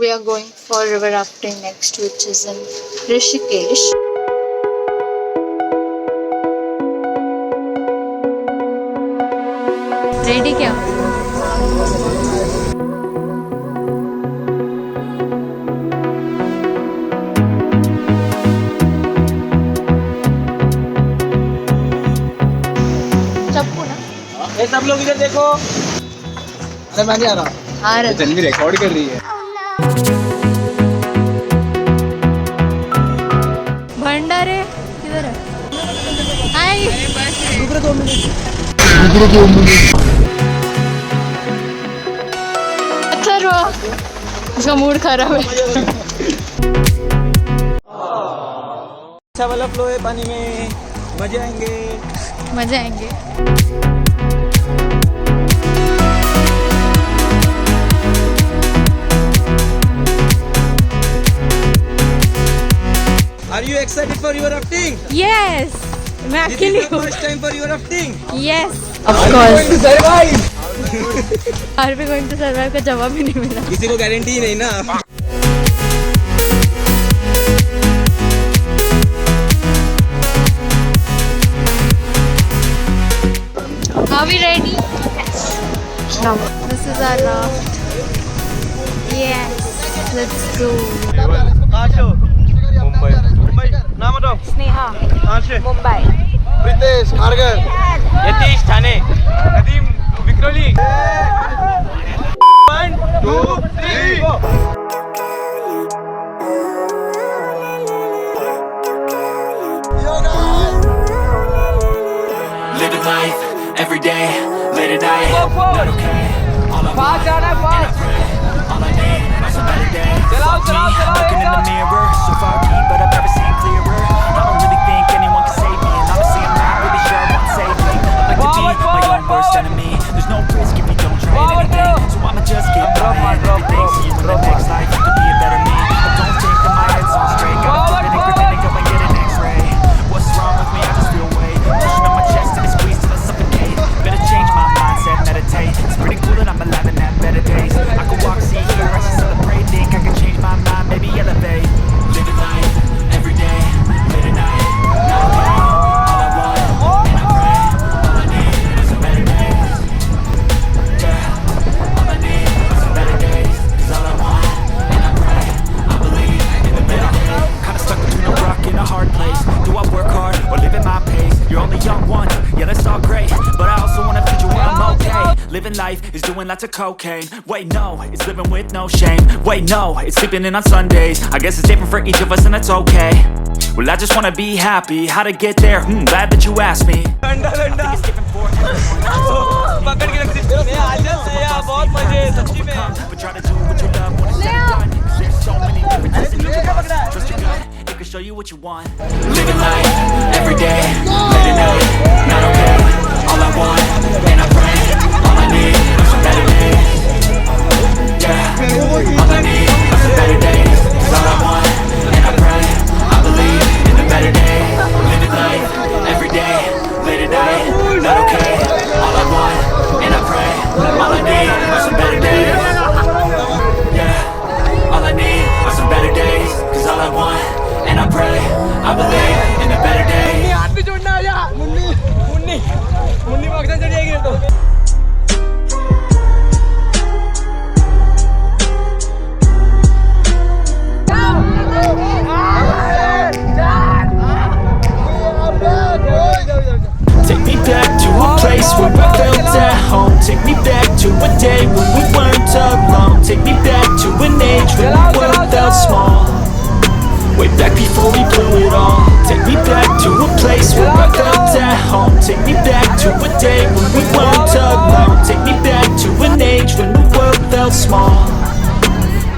we are going for river rafting next, which is in Rishikesh. Ready क्या? चप्पू ना? ये सब लोग इधर देखो। अरे मैं नहीं आ रहा। आ रहा। जनवी रिकॉर्ड कर रही है। भंडारे किधर है? हाय। रुक 2 मिनट। उसका मूड खराब है। अच्छा वाला फ्लो है पानी में, मजे आएंगे। मजे आएंगे। Are you excited for river rafting? Yes, मैं अकेली हूँ। First time for river rafting? Yes, of course. Are we going to survive का जवाब ही नहीं मिला। किसी को गारंटी ही नहीं ना। Are we ready? No. This is our raft. Yes, let's go. कहाँ से हो? मुंबई। नाम बताओ। स्नेहा। कहाँ से? Mumbai. Pritesh Kharghar. Yatish Thane. Nadeem Vikhroli. 1 2 3 go. Living life every day, late at night, not okay. All I want, and I pray, all I need are some better days. Fuck me, looking in the mirror, so foggy, but I've never seen clearer. I don't really think anyone can save me, and honestly I'm not really sure what's saved me. I like to be my own worst enemy. There's no risk if you don't try anything, so I'ma just get by and everything. See you in the next life, you could be a better me. I don't think that my head's on straight, gotta flip it and grip it and go and get an X-ray. What's wrong with me? I just feel weight pushing on my chest and it squeezes till I suffocate. Better change my mindset, meditate. It's pretty cool that I'm alive and have better days. I could walk, see, hear, I should celebrate. Think I can change my mind, maybe elevate. Living life every day, late at night, not okay. All I want, and I pray, all I need are some better days. Yeah, all I need are some better days. 'Cause all I want, and I pray, I believe in the better days. Kinda stuck between a rock and a hard place. Do I work hard or live at my pace? You're only young once, yeah that's all great, but I also want a future where I'm okay. Living life is doing lots of cocaine. Wait no, it's living with no shame. Wait no, it's sleeping in on Sundays. I guess it's different for each of us and that's okay. Well I just wanna be happy. How to get there? Glad that you asked me. I think it's different for everyone. पकड़ के रख दे। आज से बहुत मजे सच्ची में। But try to do what you love when it's said and done. 'Cause there's so many differences in each of us. Trust your gut, it can show you what you want. Living life every day, late at night, not okay. All I want, and I pray, all I need are some better days. Yeah, all I need are some better days. 'Cause all I want, and I pray, I believe in the better days. Living life every day, late at night, not okay. All I want, and I pray, all I need are some better days. Yeah, all I need are some better days. 'Cause all I want, and I pray, I believe in the better days. हाथ भी जोड़ना आ जा। Munni boxer चढ़ जाएगी तो। Take me back to a place where I felt at home. Take me back to a day when we weren't alone. Take me back to an age when the world felt small. Way back before we blew it all. Take me back to a place where I felt at home. Take me back to a day when we weren't alone. Take me back to an age when the world felt small.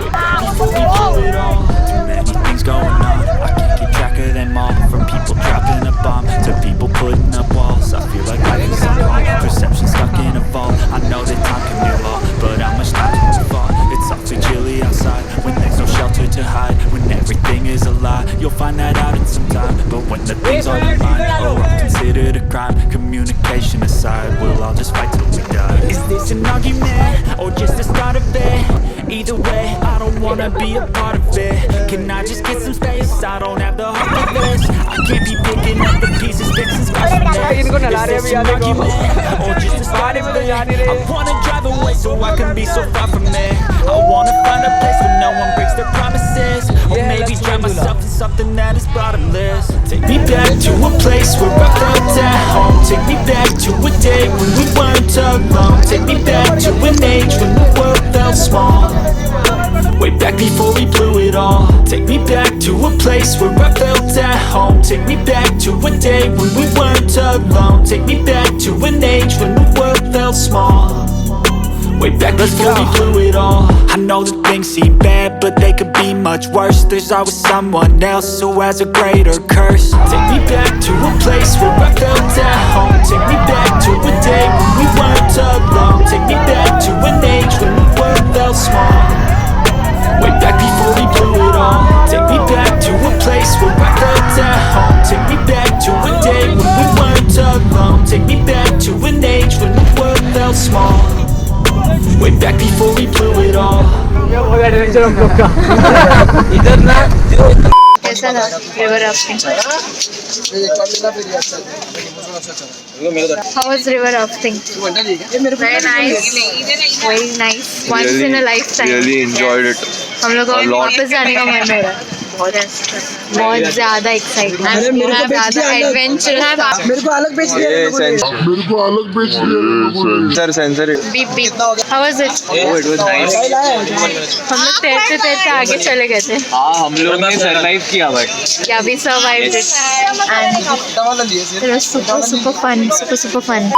Way back before we blew it all. Too many things going on, I can't keep track of them all. From people dropping a bomb to people putting up walls. I feel like life is a wrong perception stuck in a vault. I know that time can heal all, but how much time to fall? It's awfully chilly outside when there's no shelter to hide. When everything is a lie, you'll find that out in some time. But when the things on your mind are all considered a crime, communication aside, we'll all just fight till we die. Is this an argument or just the start of it? Either way, I don't don't wanna be a part of it. Can I just get some space? I don't have the heart for this. I can't be picking up the pieces, fixing scars from this. Is this an argument or just a start of it? I wanna drive away so I can be so far from it. I wanna find a place where no one breaks their promises, or maybe drown myself in something that is bottomless. Take me back to a place where I felt at home. Take me back to a day when we weren't alone. Take me back to an age when the world felt small, way back before we blew it all. Take me back to a place where I felt at home. Take me back to a day when we weren't alone. Take me back to an age when the world felt small, way back before we blew it all. I know that things seem bad, but they could be much worse. There's always someone else who has a greater curse. Take me back to a place where I felt at home. Take me back to a day when we weren't alone. Take me back to an age when the world felt small, way back before we blew it all. Take me back to a place where I felt at home. Take me back to a day when we weren't alone. Take me back to an age when the world felt small, way back before we blew it all. कैसा था river rafting? How was river rafting? Very nice, very nice. Once in a lifetime. Really enjoyed it. हम लोग को वापस जाने का मन हो रहा है। बहुत ज़्यादा एक्साइटमेंट, ज़्यादा एडवेंचर है। मेरे को अलग बेच दिया, sensor beep beep. How was it? Oh, it was nice. हम लोग तैरते तैरते आगे चले गए थे। हाँ, हम लोग ने सरवाइव किया but Yeah, we survived it and it was super fun, super fun.